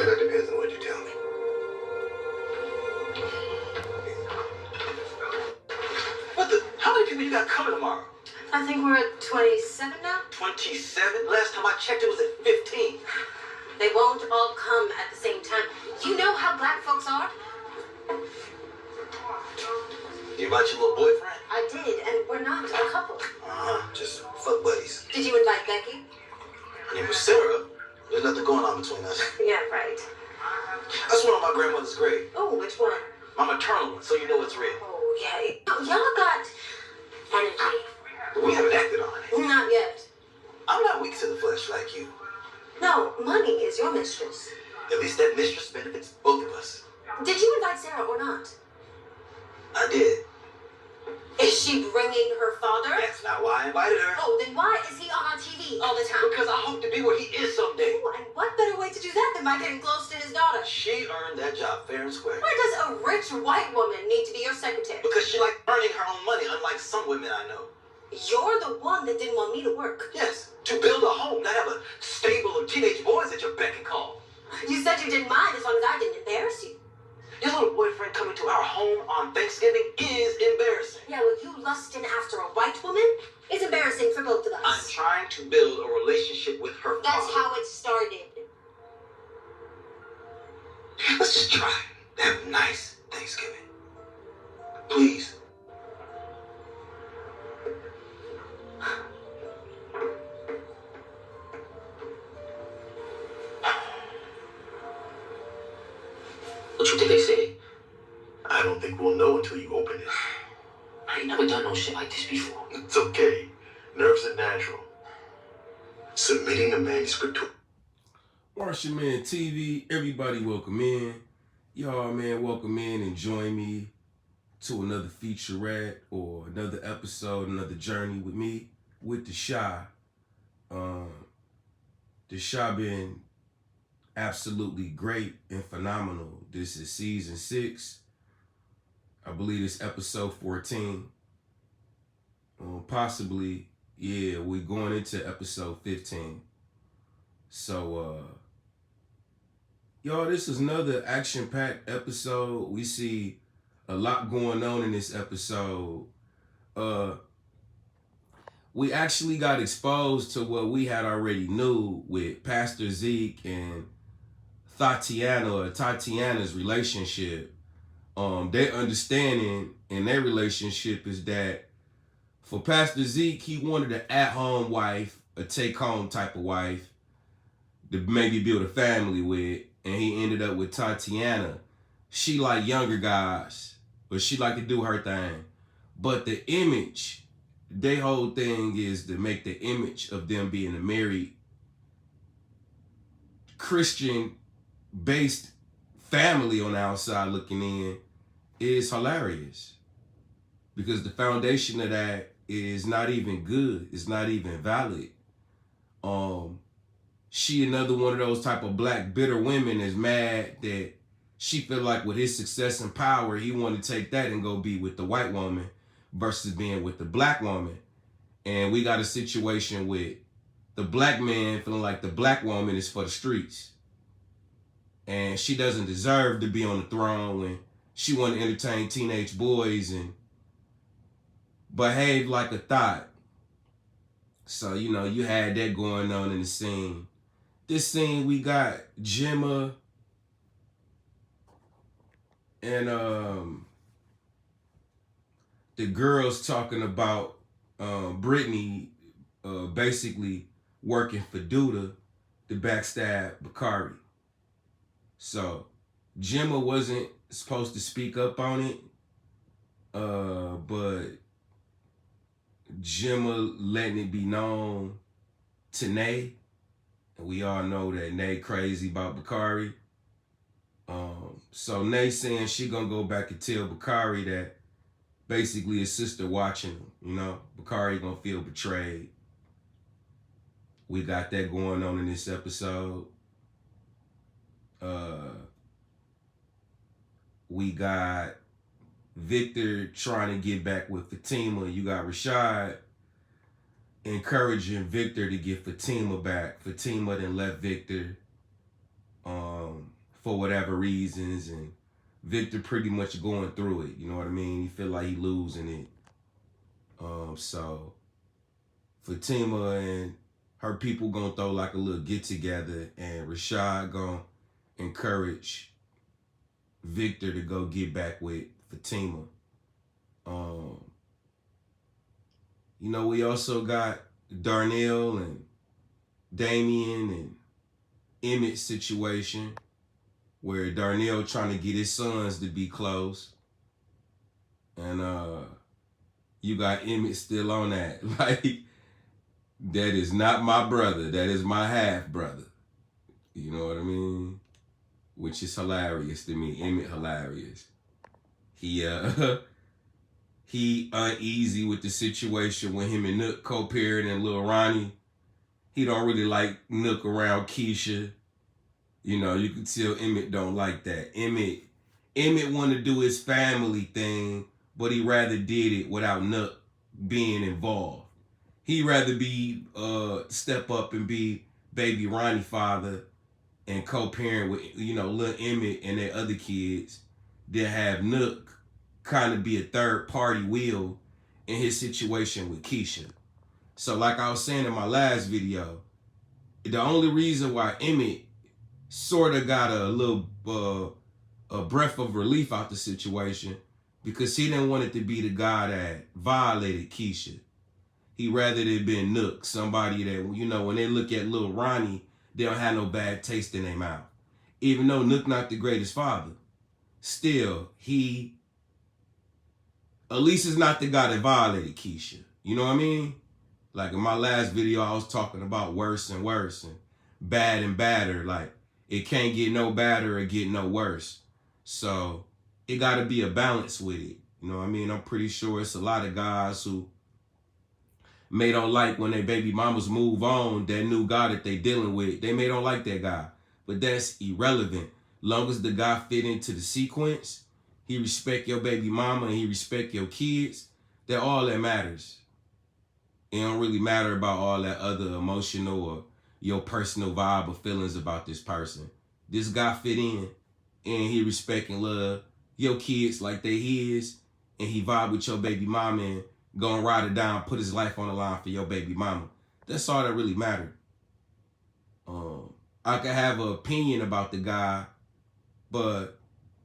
That depends on what you tell me. How many people you got coming tomorrow? I think we're at 27 now. 27? Last time I checked, it was at 15. They won't all come at the same time. You know how black folks are? You invite your little boyfriend? I did, and we're not a couple. Just fuck buddies. Did you invite Becky? Her name was Sarah. There's nothing going on between us. Yeah, right. That's one on my grandmother's grave. Oh, which one? My maternal one, so you know it's real. Oh, yeah. Y'all got energy. But we haven't acted on it. Not yet. I'm not weak to the flesh like you. No, money is your mistress. At least that mistress benefits both of us. Did you invite Sarah or not? I did. Is she bringing her father? That's not why I invited her. Oh, then why is he on our TV all the time? Because I hope to be where he is someday. Oh, and what better way to do that than by getting close to his daughter? She earned that job fair and square. Why does a rich white woman need to be your secretary? Because she likes earning her own money, unlike some women I know. You're the one that didn't want me to work. Yes, to build a home, not have a stable of teenage boys at your beck and call. You said you didn't mind as long as I didn't embarrass you. Your little boyfriend coming to our home on Thanksgiving is embarrassing. Yeah, well, you lusting after a white woman is embarrassing for both of us. I'm trying to build a relationship with her That's father. how it started. Let's just try to have a nice Thanksgiving. Please. What you think they said? I don't think we'll know until you open it. I ain't never done no shit like this before. It's okay. Nerves are natural. Submitting a manuscript to... Martian Man TV, everybody welcome in. Y'all, man, welcome in and join me to another featurette or another episode, another journey with me, with the Shy. The Shy been absolutely great and phenomenal. This is season 6. I believe it's episode 14. Possibly, yeah, we're going into episode 15. So, y'all, this is another action-packed episode. We see a lot going on in this episode. We actually got exposed to what we had already knew with Pastor Zeke and Tatiana's relationship. Their understanding in their relationship is that for Pastor Zeke, he wanted an at-home wife, a take-home type of wife to maybe build a family with, and he ended up with Tatiana. She like younger guys, but she like to do her thing. But the image, their whole thing is to make the image of them being a married Christian-based family on the outside looking in is hilarious, because the foundation of that is not even good. It's not even valid. She another one of those type of black bitter women is mad that she feel like with his success and power, he want to take that and go be with the white woman versus being with the black woman. And we got a situation with the black man feeling like the black woman is for the streets. And she doesn't deserve to be on the throne when she want to entertain teenage boys and behave like a thought. So, you know, you had that going on in the scene. This scene, we got Gemma and the girls talking about Britany basically working for Duda to backstab Bacari. So Gemma wasn't supposed to speak up on it, but Gemma letting it be known to Nay, and we all know that Nay crazy about Bacari. So Nay saying she gonna go back and tell Bacari that basically his sister watching him, you know, Bacari gonna feel betrayed. We got that going on in this episode. We got Victor trying to get back with Fatima. You got Rashad encouraging Victor to get Fatima back. Fatima then left Victor. for whatever reasons, and Victor pretty much going through it. You know what I mean? He feel like he losing it. So Fatima and her people gonna throw like a little get together, and Rashad gonna encourage Victor to go get back with Fatima. You know, we also got Darnell and Damien and Emmett's situation, where Darnell trying to get his sons to be close. And you got Emmett still on that. Like, that is not my brother. That is my half brother. You know what I mean? Which is hilarious to me. Emmett hilarious. He uneasy with the situation when him and Nook co-parent and Lil Ronnie. He don't really like Nook around Keisha. You know, you can tell Emmett don't like that. Emmett want to do his family thing, but he rather did it without Nook being involved. He rather be step up and be baby Ronnie father and co-parent with, you know, Lil Emmett and their other kids, than have Nook kind of be a third party wheel in his situation with Keisha. So like I was saying in my last video, the only reason why Emmett sort of got a little a breath of relief out the situation, because he didn't want it to be the guy that violated Keisha. He rather it had been Nook, somebody that, you know, when they look at Lil Ronnie, they don't have no bad taste in their mouth. Even though Nook not the greatest father, still, he at least is not the guy that violated Keisha. You know what I mean? Like in my last video, I was talking about worse and worse and bad and badder. Like, it can't get no badder or get no worse. So it got to be a balance with it. You know what I mean? I'm pretty sure it's a lot of guys who may don't like when their baby mamas move on, that new guy that they dealing with. They may don't like that guy. But that's irrelevant. Long as the guy fit into the sequence, he respect your baby mama and he respect your kids, that all that matters. It don't really matter about all that other emotional or your personal vibe or feelings about this person. This guy fit in, and he respect and love your kids like they his, and he vibe with your baby mama and gonna ride it down, put his life on the line for your baby mama. That's all that really mattered. I could have an opinion about the guy, but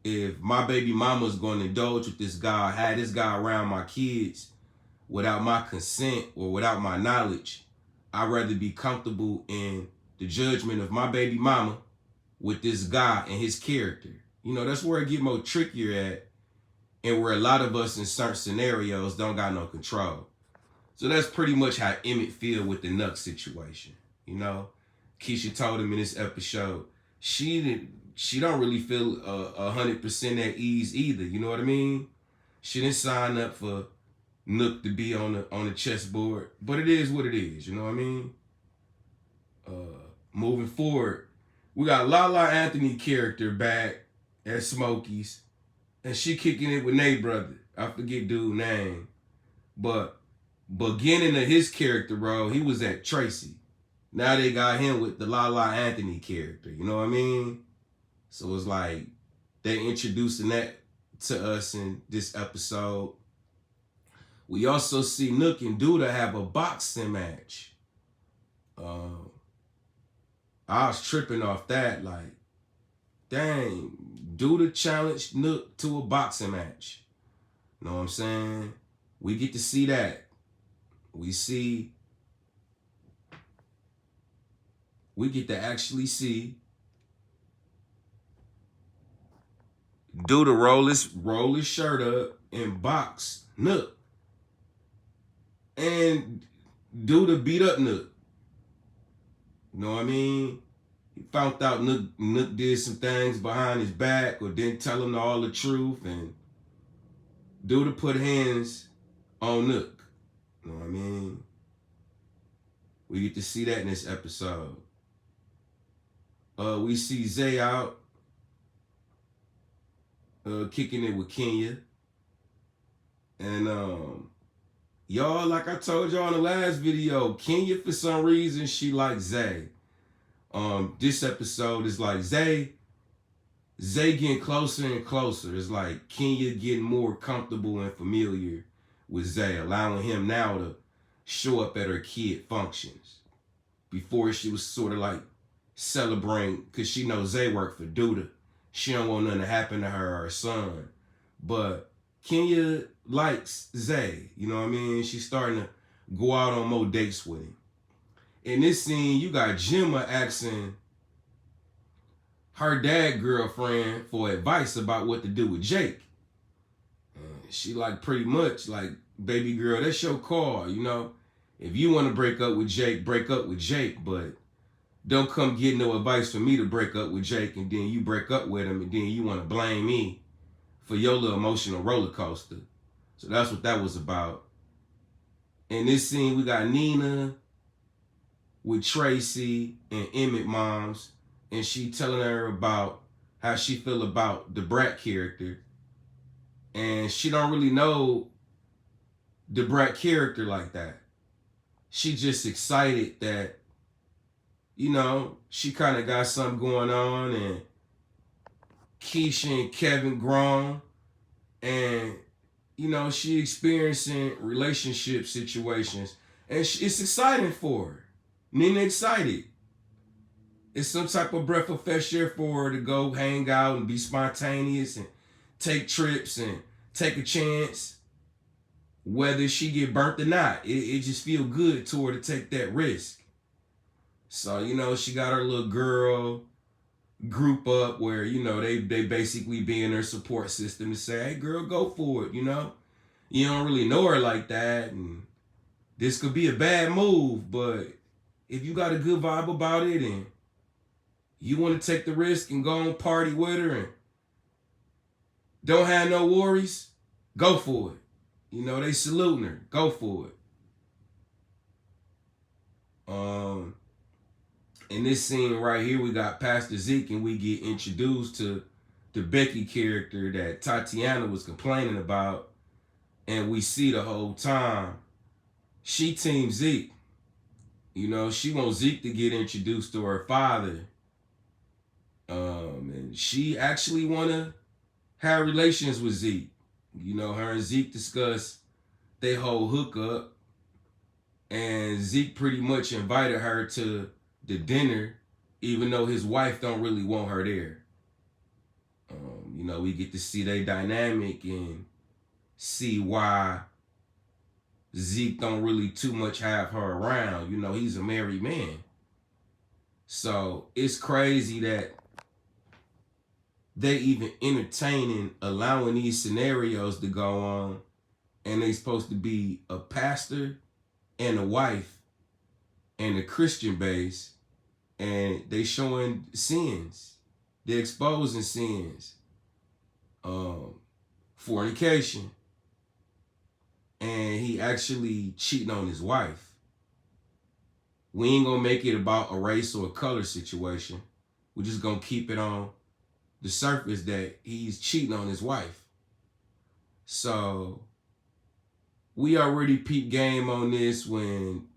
if my baby mama's going to indulge with this guy, have this guy around my kids without my consent or without my knowledge, I'd rather be comfortable in the judgment of my baby mama with this guy and his character. You know, that's where it get more trickier at, and where a lot of us in certain scenarios don't got no control. So that's pretty much how Emmett feel with the Nuck situation. You know, Keisha told him in this episode, she don't really feel 100% at ease either. You know what I mean? She didn't sign up for Nook to be on the chessboard, but it is what it is. You know what I mean? Moving forward, we got Lala Anthony character back at Smokey's, and she kicking it with Nate brother. I forget dude's name, but beginning of his character role, he was at Tracy. Now they got him with the Lala Anthony character. You know what I mean? So it's like they introducing that to us in this episode. We also see Nook and Duda have a boxing match. I was tripping off that, like, dang, Duda challenged Nook to a boxing match. You know what I'm saying? We get to see that. We get to actually see Duda roll his shirt up and box Nook. And Duda beat up Nook. You know what I mean? He found out Nook did some things behind his back or didn't tell him all the truth, and Duda put hands on Nook. You know what I mean? We get to see that in this episode. We see Zay out kicking it with Kenya. And y'all, like I told y'all in the last video, Kenya, for some reason, she likes Zay. This episode is like, Zay, Zay getting closer and closer. It's like Kenya getting more comfortable and familiar with Zay, allowing him now to show up at her kid functions. Before she was sort of like celebrating, because she knows Zay worked for Duda. She don't want nothing to happen to her or her son. But Kenya likes Zay. You know what I mean? She's starting to go out on more dates with him. In this scene, you got Gemma asking her dad girlfriend for advice about what to do with Jake. She like pretty much like, baby girl, that's your call, you know. If you want to break up with Jake, break up with Jake, but don't come get no advice from me to break up with Jake and then you break up with him and then you want to blame me for your little emotional roller coaster. So that's what that was about. In this scene, we got Nina with Tracy and Emmett moms, and she telling her about how she feel about the Brat character. And she don't really know the Brat character like that. She just excited that, you know, she kind of got something going on, and Keisha and Kevin grown, and, you know, she experiencing relationship situations, and it's exciting for her. Nina excited. It's some type of breath of fresh air for her to go hang out and be spontaneous and take trips and take a chance. Whether she get burnt or not, it just feel good to her to take that risk. So, you know, she got her little girl group up where, you know, they basically be in her support system to say, hey, girl, go for it, you know. You don't really know her like that, and this could be a bad move, but if you got a good vibe about it and you want to take the risk and go and party with her and don't have no worries, go for it. You know, they saluting her. Go for it. In this scene right here, we got Pastor Zeke, and we get introduced to the Becky character that Tatiana was complaining about, and we see the whole time she team Zeke. You know, she wants Zeke to get introduced to her father. And she actually want to have relations with Zeke. You know, her and Zeke discussed their whole hookup, and Zeke pretty much invited her to the dinner, even though his wife don't really want her there. You know, we get to see their dynamic and see why Zeke don't really too much have her around. You know, he's a married man. So it's crazy that they even entertaining allowing these scenarios to go on, and they supposed to be a pastor and a wife and a Christian base, and they showing sins. They're exposing sins. Fornication. And he actually cheating on his wife. We ain't gonna make it about a race or a color situation. We're just gonna keep it on the surface that he's cheating on his wife. So we already peeped game on this when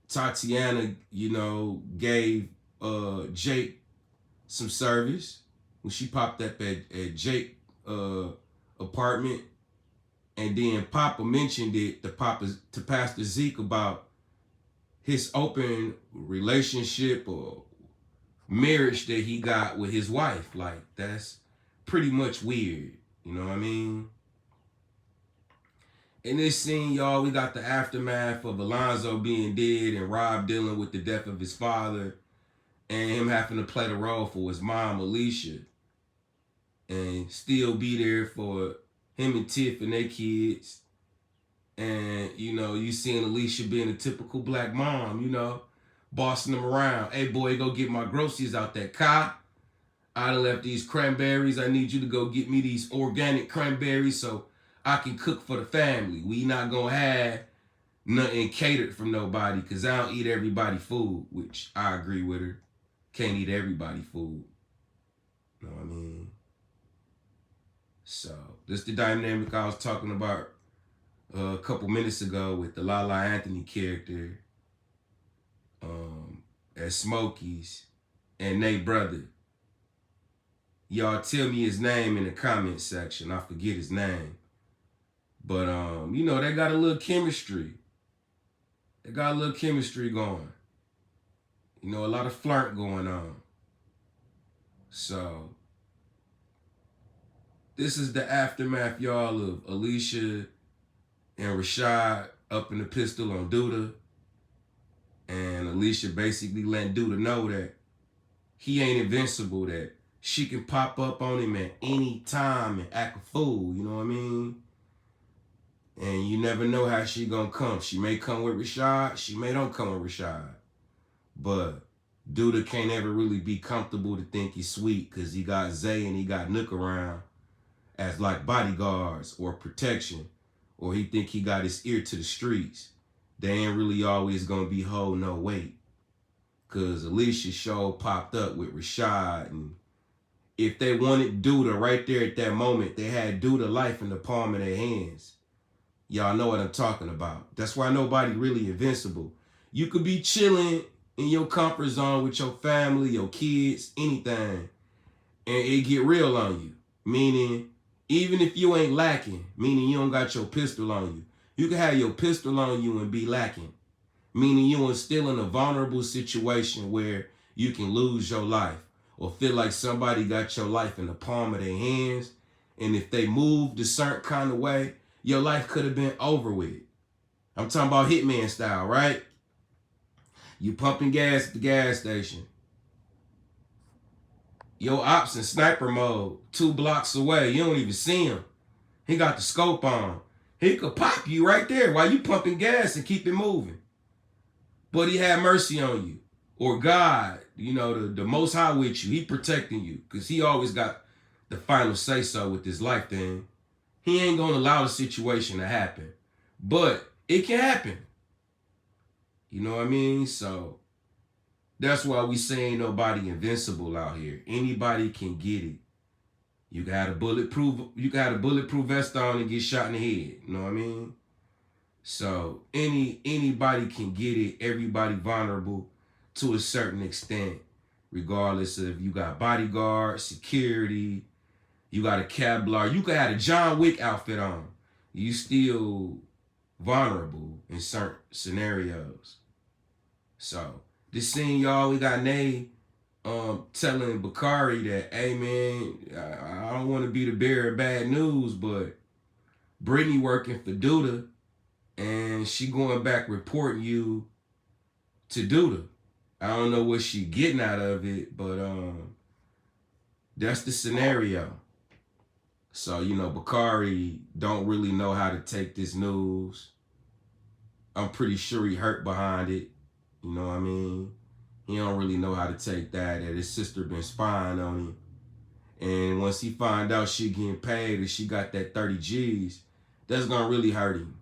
Tatiana, you know, gave Jake some service when she popped up at Jake's apartment, and then Papa mentioned it to Pastor Zeke about his open relationship or marriage that he got with his wife. Like, that's pretty much weird. You know what I mean? In this scene, y'all, we got the aftermath of Alonzo being dead and Rob dealing with the death of his father and him having to play the role for his mom, Alicia, and still be there for him and Tiff and their kids. And, you know, you seeing Alicia being a typical black mom, you know, bossing them around. Hey, boy, go get my groceries out that car. I done left these cranberries. I need you to go get me these organic cranberries so I can cook for the family. We not gonna have nothing catered from nobody because I don't eat everybody food, which I agree with her. Can't eat everybody food. You know what I mean? So this is the dynamic I was talking about a couple minutes ago with the Lala Anthony character at Smokey's and Nate brother. Y'all tell me his name in the comment section. I forget his name. But, you know, they got a little chemistry. They got a little chemistry going. You know, a lot of flirt going on. So, this is the aftermath, y'all, of Alicia and Rashad up in the pistol on Duda. And Alicia basically letting Duda know that he ain't invincible, that she can pop up on him at any time and act a fool, you know what I mean? And you never know how she gonna come. She may come with Rashad, she may don't come with Rashad. But Duda can't ever really be comfortable to think he's sweet because he got Zay and he got Nook around as like bodyguards or protection, or he think he got his ear to the streets. They ain't really always gonna be hold no weight. Cause Alicia show popped up with Rashad, and if they wanted Duda right there at that moment, they had Duda life in the palm of their hands. Y'all know what I'm talking about. That's why nobody really invincible. You could be chilling in your comfort zone with your family, your kids, anything, and it get real on you. Meaning, even if you ain't lacking, meaning you don't got your pistol on you, you can have your pistol on you and be lacking. Meaning you are still in a vulnerable situation where you can lose your life or feel like somebody got your life in the palm of their hands. And if they moved a certain kind of way, your life could have been over with. I'm talking about Hitman style, right? You pumping gas at the gas station. Your ops in sniper mode, 2 blocks away. You don't even see him. He got the scope on. He could pop you right there while you pumping gas and keep it moving. But he had mercy on you. Or God, you know, the Most High with you. He protecting you. Because he always got the final say-so with this life thing. He ain't going to allow the situation to happen. But it can happen. You know what I mean? So that's why we say ain't nobody invincible out here. Anybody can get it. You got a bulletproof vest on and get shot in the head. You know what I mean? So anybody can get it. Everybody vulnerable to a certain extent, regardless of if you got bodyguard, security, you got a Kevlar, you could have a John Wick outfit on. You still vulnerable in certain scenarios. So this scene, y'all, we got Nay telling Bacari that, hey man, I don't want to be the bearer of bad news, but Britany working for Duda, and she going back reporting you to Duda. I don't know what she getting out of it, but that's the scenario. So, you know, Bacari don't really know how to take this news. I'm pretty sure he hurt behind it. You know what I mean? He don't really know how to take that his sister been spying on him. And once he find out she getting paid and she got that 30 G's, that's going to really hurt him.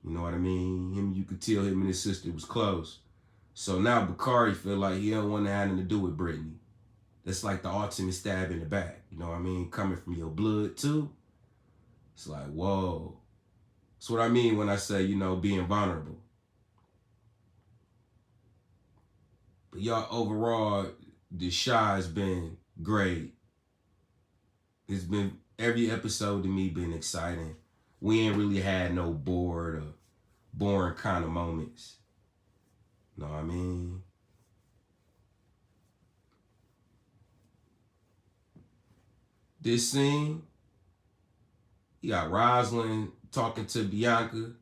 You know what I mean? You could tell him and his sister was close. So now Bacari feel like he don't want to have nothing to do with Britany. That's like the ultimate stab in the back. You know what I mean? Coming from your blood too. It's like, whoa. That's what I mean when I say, you know, being vulnerable. But y'all, overall, the Shy has been great. It's been, every episode to me been exciting. We ain't really had no bored or boring kind of moments. Know what I mean? This scene, you got Rosalind talking to Bianca.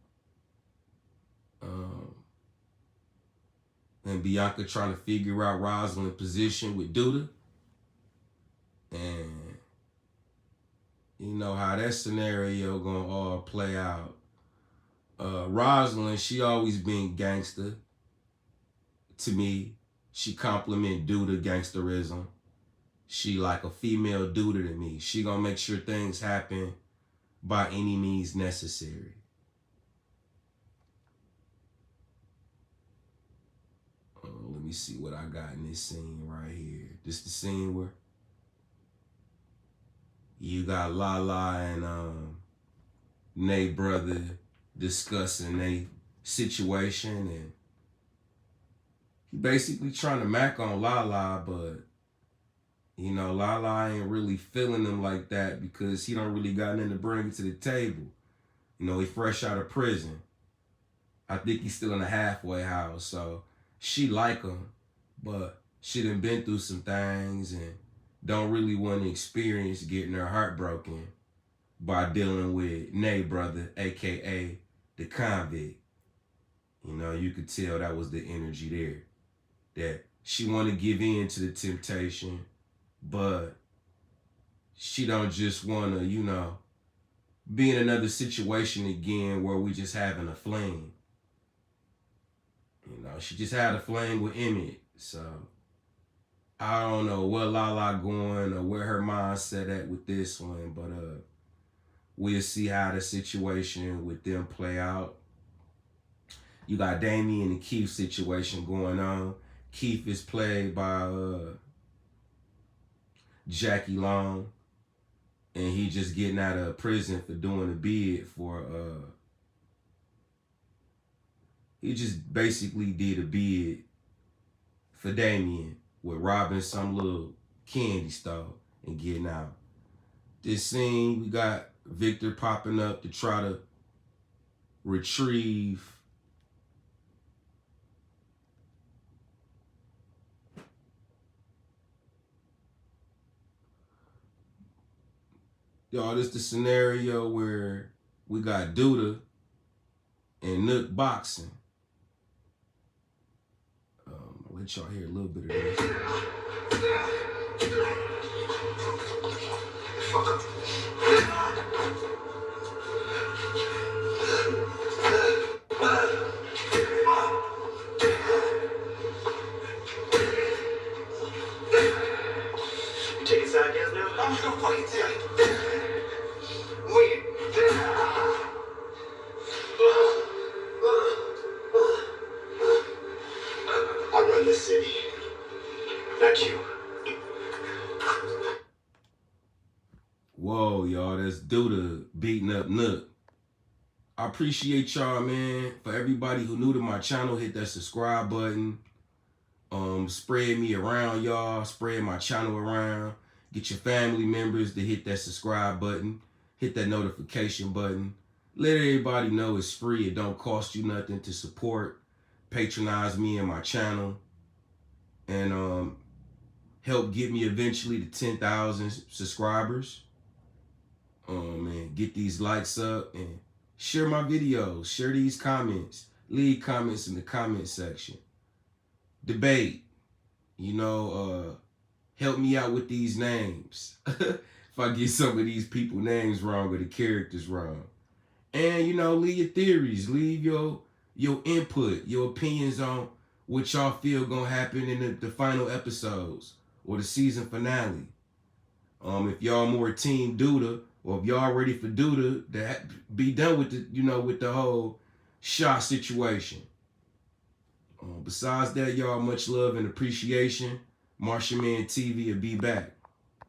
And Bianca trying to figure out Rosalind's position with Duda. And you know how that scenario gonna all play out. Rosalind, she always been gangster. To me, she compliment Duda gangsterism. She like a female Duda to me. She gonna make sure things happen by any means necessary. Let me see what I got in this scene right here. This the scene where you got Lala and Nate brother discussing their situation, and he basically trying to mac on Lala, but You know, Lala ain't really feeling him like that because he don't really got nothing to bring to the table. You know, he fresh out of prison. I think he's still in a halfway house, so she like him, but she done been through some things and don't really want to experience getting her heart broken by dealing with Nay brother, aka the convict. You know, you could tell that was the energy there. That she want to give in to the temptation, but she don't just want to, you know, be in another situation again where we just having a fling. You know, she just had a fling with Emmett, so I don't know what Lala going or where her mindset at with this one, but we'll see how the situation with them play out. You got Damien and Keith situation going on. Keith is played by Jackie Long, and he just getting out of prison for doing a bid for he just basically did a bid for Damien with robbing some little candy store and getting out. This scene, we got Victor popping up to try to retrieve y'all, this the scenario where we got Duda and Nook boxing. I'll let y'all hear a little bit of this. Fuck up. You taking side gas now? I'm just gonna fucking tell you. Win. I run this city, not you. Whoa, y'all, that's Duda beating up Nook. I appreciate y'all, man. For everybody who new to my channel, hit that subscribe button. Spread me around, y'all. Spread my channel around. Get your family members to hit that subscribe button. Hit that notification button. Let everybody know it's free. It don't cost you nothing to support. Patronize me and my channel. And help get me eventually to 10,000 subscribers. And get these likes up and share my videos. Share these comments. Leave comments in the comment section. Debate. You know, help me out with these names. If I get some of these people names wrong or the characters wrong. And, you know, leave your theories. Leave your input, your opinions on what y'all feel gonna happen in the final episodes or the season finale. If y'all more team Duda, or if y'all ready for Duda to be done with the, you know, with the whole shot situation. Besides that, y'all, much love and appreciation. Martian Man TV will be back.